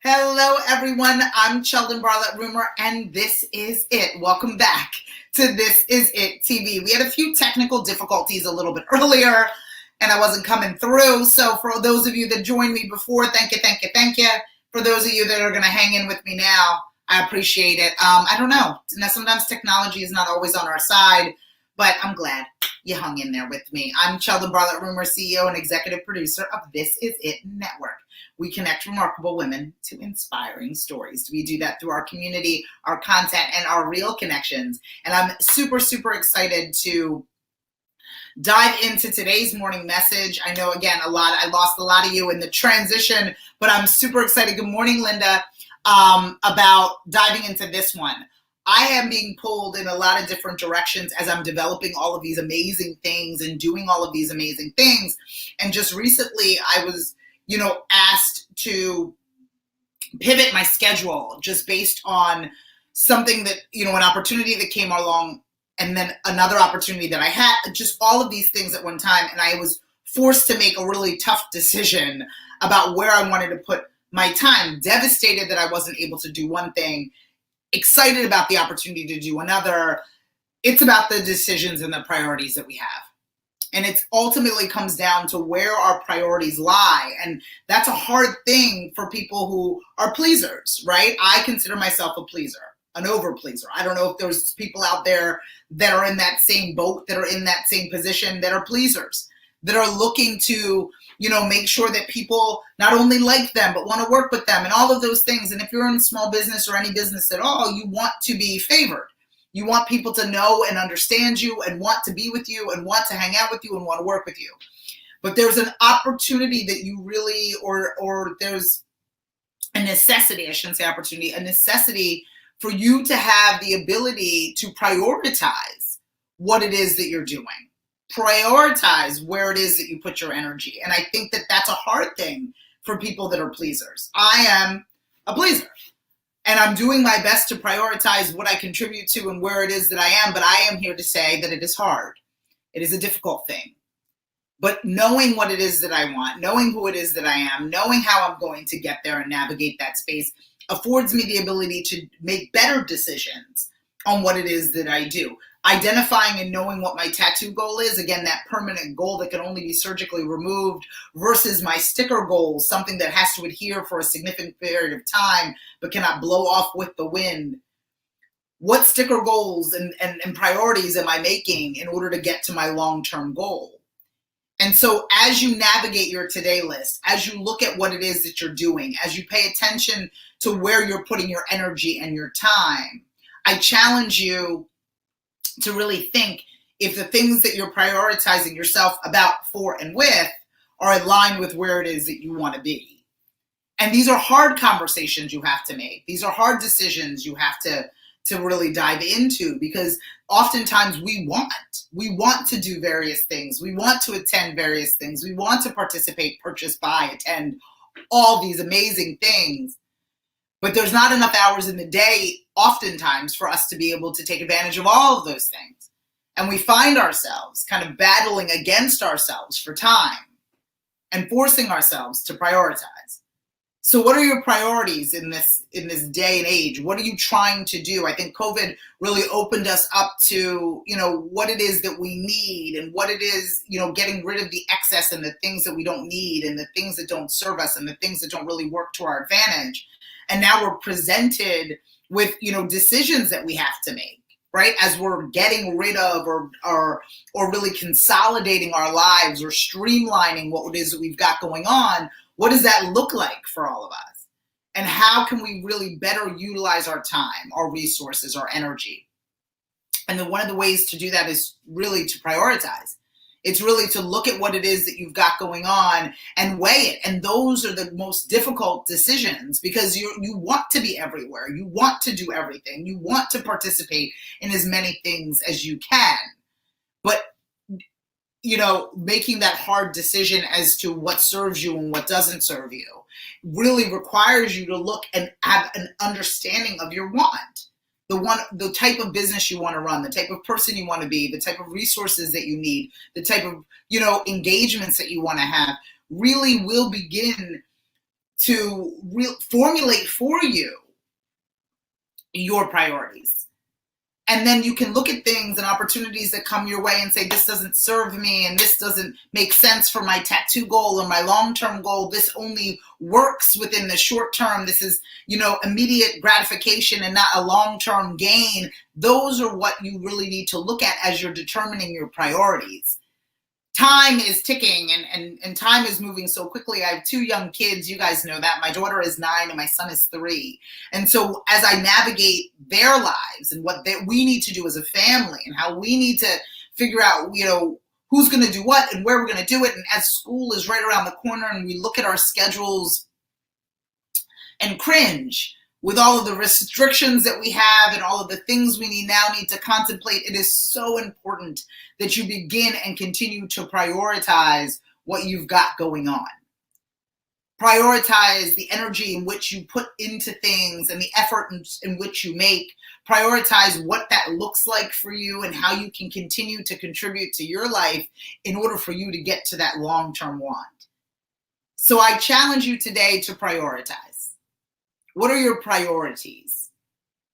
Hello, everyone. I'm Sheldon Bartlett-Rumor, and this is it. Welcome back to This Is It TV. We had a few technical difficulties a little bit earlier, and I wasn't coming through. So for those of you that joined me before, thank you, thank you, thank you. For those of you that are going to hang in with me now, I appreciate it. I don't know. Now, sometimes technology is not always on our side, but I'm glad you hung in there with me. I'm Sheldon Bartlett-Rumor, CEO and executive producer of This Is It Network. We connect remarkable women to inspiring stories. We do that through our community, our content, and our real connections. And I'm super, super excited to dive into today's morning message. I know, again, I lost a lot of you in the transition, but I'm super excited. Good morning, Linda, about diving into this one. I am being pulled in a lot of different directions as I'm developing all of these amazing things and doing all of these amazing things. And just recently I was, asked to pivot my schedule just based on something that, an opportunity that came along and then another opportunity that I had, just all of these things at one time. And I was forced to make a really tough decision about where I wanted to put my time, devastated that I wasn't able to do one thing, excited about the opportunity to do another. It's about the decisions and the priorities that we have. And it ultimately comes down to where our priorities lie. And that's a hard thing for people who are pleasers, right? I consider myself a pleaser, an over pleaser. I don't know if there's people out there that are in that same boat, that are in that same position, that are pleasers, that are looking to, make sure that people not only like them, but want to work with them and all of those things. And if you're in a small business or any business at all, you want to be favored. You want people to know and understand you and want to be with you and want to hang out with you and want to work with you. But there's an opportunity that you really, or there's a necessity, I shouldn't say opportunity, a necessity for you to have the ability to prioritize what it is that you're doing. Prioritize where it is that you put your energy. And I think that that's a hard thing for people that are pleasers. I am a pleaser. And I'm doing my best to prioritize what I contribute to and where it is that I am. But I am here to say that it is hard. It is a difficult thing. But knowing what it is that I want, knowing who it is that I am, knowing how I'm going to get there and navigate that space affords me the ability to make better decisions on what it is that I do. Identifying and knowing what my tattoo goal is, again, that permanent goal that can only be surgically removed versus my sticker goal, something that has to adhere for a significant period of time but cannot blow off with the wind. What sticker goals and priorities am I making in order to get to my long-term goal? And so as you navigate your today list, as you look at what it is that you're doing, as you pay attention to where you're putting your energy and your time, I challenge you to really think if the things that you're prioritizing yourself about, for, and with are aligned with where it is that you want to be. And these are hard conversations you have to make. These are hard decisions you have to really dive into, because oftentimes we want to do various things. We want to attend various things. We want to participate, purchase, buy, attend all these amazing things. But there's not enough hours in the day, oftentimes, for us to be able to take advantage of all of those things. And we find ourselves kind of battling against ourselves for time and forcing ourselves to prioritize. So what are your priorities in this day and age? What are you trying to do? I think COVID really opened us up to, what it is that we need and what it is, getting rid of the excess and the things that we don't need and the things that don't serve us and the things that don't really work to our advantage. And now we're presented with, decisions that we have to make, right? As we're getting rid of or really consolidating our lives or streamlining what it is that we've got going on. What does that look like for all of us? And how can we really better utilize our time, our resources, our energy? And then one of the ways to do that is really to prioritize. It's really to look at what it is that you've got going on and weigh it. And those are the most difficult decisions, because you want to be everywhere. You want to do everything. You want to participate in as many things as you can. But, making that hard decision as to what serves you and what doesn't serve you really requires you to look and have an understanding of your want. The type of business you want to run, the type of person you want to be, the type of resources that you need, the type of, engagements that you want to have really will begin to formulate for you your priorities. And then you can look at things and opportunities that come your way and say, this doesn't serve me and this doesn't make sense for my tattoo goal or my long-term goal. This only works within the short term. This is, immediate gratification and not a long-term gain. Those are what you really need to look at as you're determining your priorities. Time is ticking and time is moving so quickly. I have 2 young kids. You guys know that. My daughter is 9 and my son is 3. And so as I navigate their lives and what we need to do as a family and how we need to figure out, who's going to do what and where we're going to do it. And as school is right around the corner and we look at our schedules and cringe with all of the restrictions that we have and all of the things we need to contemplate, it is so important that you begin and continue to prioritize what you've got going on. Prioritize the energy in which you put into things and the effort in which you make. Prioritize what that looks like for you and how you can continue to contribute to your life in order for you to get to that long-term want. So I challenge you today to prioritize. What are your priorities?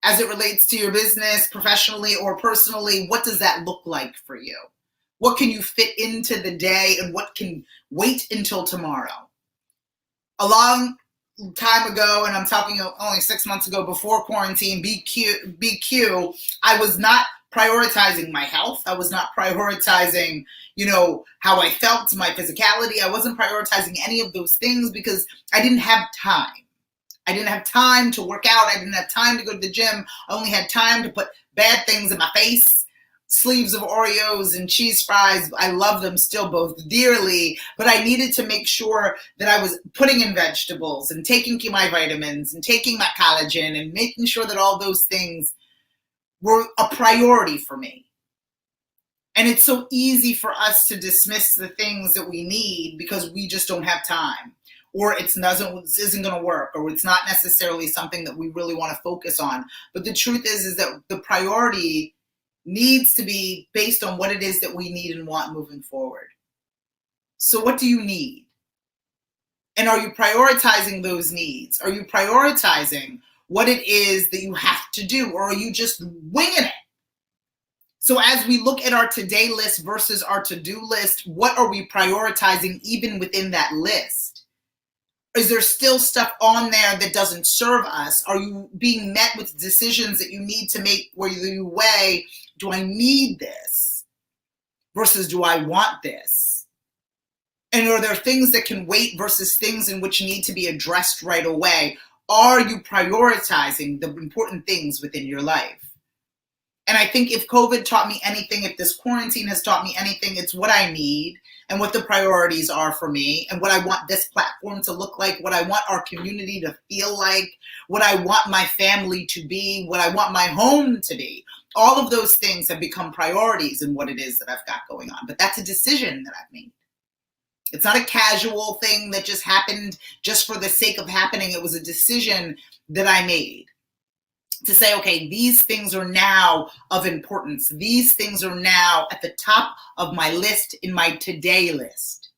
As it relates to your business, professionally or personally, what does that look like for you? What can you fit into the day and what can wait until tomorrow? A long time ago, and I'm talking only 6 months ago before quarantine, BQ, I was not prioritizing my health. I was not prioritizing, how I felt, my physicality. I wasn't prioritizing any of those things because I didn't have time. I didn't have time to work out. I didn't have time to go to the gym. I only had time to put bad things in my face. Sleeves of Oreos and cheese fries. I love them still both dearly, but I needed to make sure that I was putting in vegetables and taking my vitamins and taking my collagen and making sure that all those things were a priority for me. And it's so easy for us to dismiss the things that we need because we just don't have time. Or it isn't going to work, or it's not necessarily something that we really want to focus on. But the truth is that the priority needs to be based on what it is that we need and want moving forward. So what do you need? And are you prioritizing those needs? Are you prioritizing what it is that you have to do, or are you just winging it? So as we look at our today list versus our to-do list, what are we prioritizing even within that list? Is there still stuff on there that doesn't serve us? Are you being met with decisions that you need to make where you weigh, do I need this versus do I want this? And are there things that can wait versus things in which need to be addressed right away? Are you prioritizing the important things within your life? And I think if COVID taught me anything, if this quarantine has taught me anything, it's what I need and what the priorities are for me and what I want this platform to look like, what I want our community to feel like, what I want my family to be, what I want my home to be. All of those things have become priorities in what it is that I've got going on. But that's a decision that I've made. It's not a casual thing that just happened just for the sake of happening. It was a decision that I made. To say, okay, these things are now of importance. These things are now at the top of my list in my today list.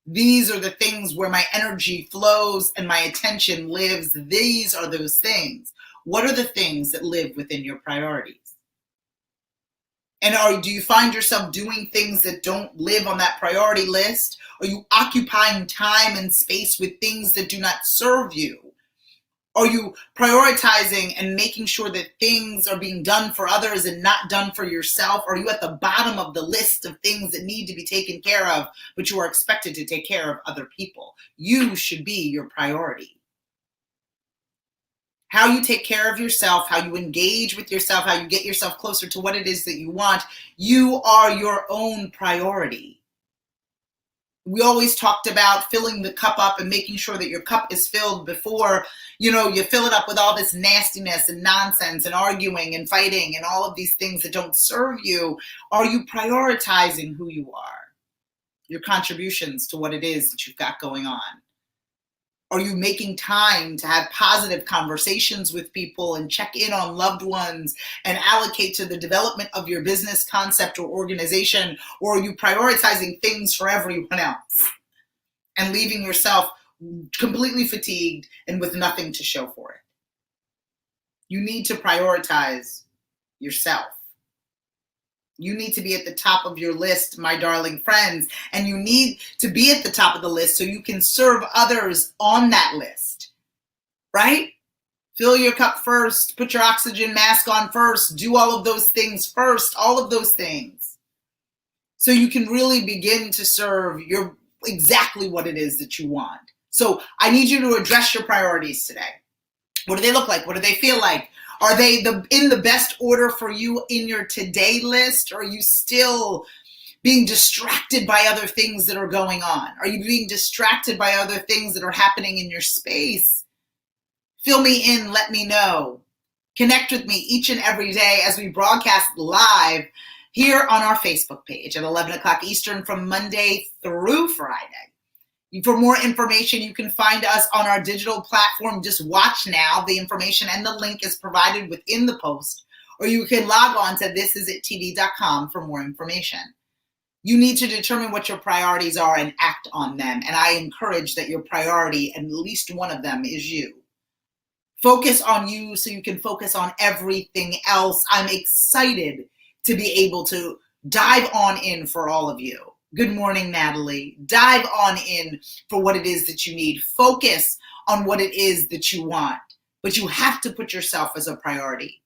These are the things where my energy flows and my attention lives. These are those things. What are the things that live within your priorities? And do you find yourself doing things that don't live on that priority list? Are you occupying time and space with things that do not serve you? Are you prioritizing and making sure that things are being done for others and not done for yourself? Are you at the bottom of the list of things that need to be taken care of, but you are expected to take care of other people? You should be your priority. How you take care of yourself, how you engage with yourself, how you get yourself closer to what it is that you want, you are your own priority. We always talked about filling the cup up and making sure that your cup is filled before, you fill it up with all this nastiness and nonsense and arguing and fighting and all of these things that don't serve you. Are you prioritizing who you are? Your contributions to what it is that you've got going on? Are you making time to have positive conversations with people and check in on loved ones and allocate to the development of your business concept or organization? Or are you prioritizing things for everyone else and leaving yourself completely fatigued and with nothing to show for it. You need to prioritize yourself. You need to be at the top of your list, my darling friends, and you need to be at the top of the list so you can serve others on that list, right? Fill your cup first, put your oxygen mask on first, do all of those things first, all of those things. So you can really begin to serve your exactly what it is that you want. So I need you to address your priorities today. What do they look like? What do they feel like? Are they in the best order for you in your today list? Or are you still being distracted by other things that are going on? Are you being distracted by other things that are happening in your space? Fill me in, let me know. Connect with me each and every day as we broadcast live here on our Facebook page at 11 o'clock Eastern from Monday through Friday. For more information, you can find us on our digital platform. Just watch now. The information and the link is provided within the post, or you can log on to thisisItTV.com for more information. You need to determine what your priorities are and act on them. And I encourage that your priority, and at least one of them, is you. Focus on you so you can focus on everything else. I'm excited to be able to dive on in for all of you. Good morning, Natalie. Dive on in for what it is that you need. Focus on what it is that you want, but you have to put yourself as a priority.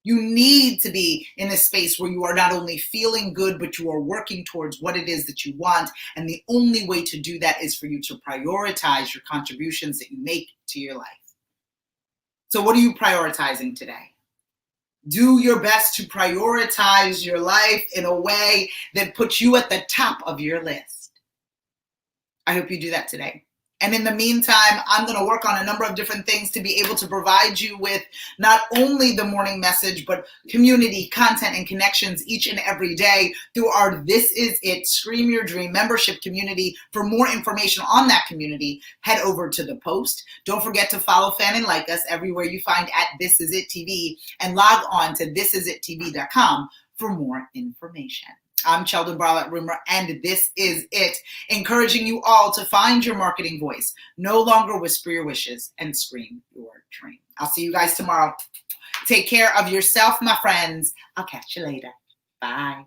You need to be in a space where you are not only feeling good, but you are working towards what it is that you want. And the only way to do that is for you to prioritize your contributions that you make to your life. So what are you prioritizing today? Do your best to prioritize your life in a way that puts you at the top of your list. I hope you do that today. And in the meantime, I'm going to work on a number of different things to be able to provide you with not only the morning message, but community, content, and connections each and every day through our This Is It Scream Your Dream membership community. For more information on that community, head over to the post. Don't forget to follow, fan, and like us everywhere you find at This Is It TV, and log on to thisisItTV.com for more information. I'm Sheldon Barlett-Rumor, and this is it, encouraging you all to find your marketing voice, no longer whisper your wishes, and scream your dream. I'll see you guys tomorrow. Take care of yourself, my friends. I'll catch you later. Bye.